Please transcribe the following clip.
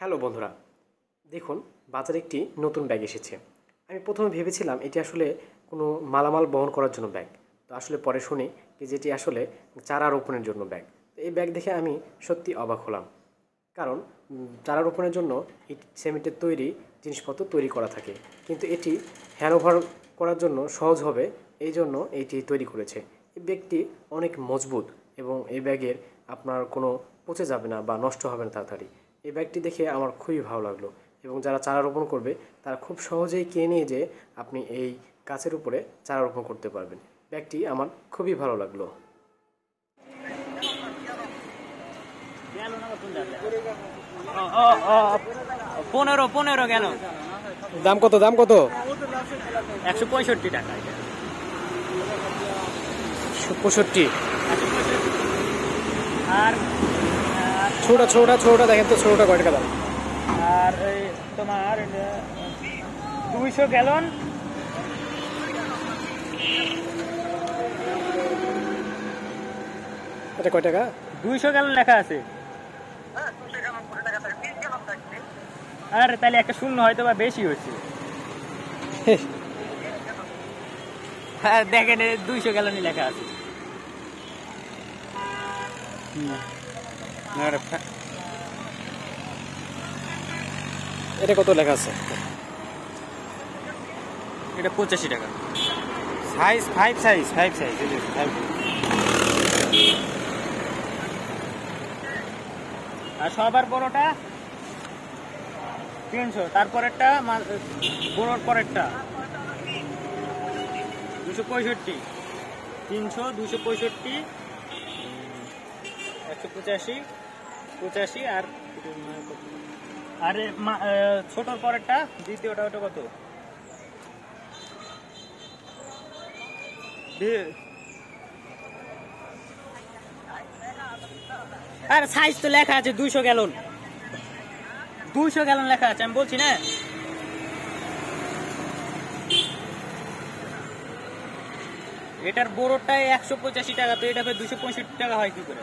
Hello বন্ধুরা, দেখুন বাজারে একটি নতুন ব্যাগ এসেছে। আমি প্রথমে ভেবেছিলাম এটি আসলে কোনো মালামাল বহন করার জন্য ব্যাগ। তো আসলে পরে শুনি যেটি আসলে চারা রোপণের জন্য ব্যাগ। তো এই ব্যাগ দেখে আমি সত্যি অবাক হলাম, কারণ চারা রোপণের জন্য ইট সিমেন্টের তৈরি জিনিসপত্র তৈরি করা থাকে, কিন্তু এটি হ্যান্ডওভার করার জন্য সহজ হবে, এই জন্য এইটি তৈরি করেছে। এই ব্যাগটি অনেক মজবুত এবং এই ব্যাগের আপনার কোনো পচে যাবে না বা নষ্ট হবে না তাড়াতাড়ি। এই ব্যাগটি দেখে আমার খুবই ভালো লাগলো, এবং যারা চারা রোপণ করবে তারা খুব সহজেই কিনে নিয়ে যে আপনি এই গাছের উপরে চারা রোপণ করতে পারবেন। ব্যাগটি আমার খুবই ভালো লাগলো। পনেরো গেল। দাম কত? 165 টাকা। 65। আর ছোটা দেখেন তো, ছোটা কয় টাকা দাম? আর এই তোমার 200 গ্যালন। এটা কয় টাকা? 200 গ্যালন লেখা আছে। আর তাহলে একটা শূন্য হয়তো বা বেশি হয়েছে। হ্যাঁ দেখেন, 200 গ্যালনই লেখা আছে। এটা কত লেখা আছে? এটা 85 টাকা। Size 5 size. আর সবার বড়টা 300, তারপরেরটা বড়র পরেরটা 265, 300, 265, 185, আর ছোটর পরেরটা দ্বিতীয়টা ওটা কত? আর সাইজ তো লেখা আছে 200 গ্যালন লেখা আছে, আমি বলছি না। এটার বড়টাই 185 টাকা, তো এটা 265 টাকা হয় কি করে?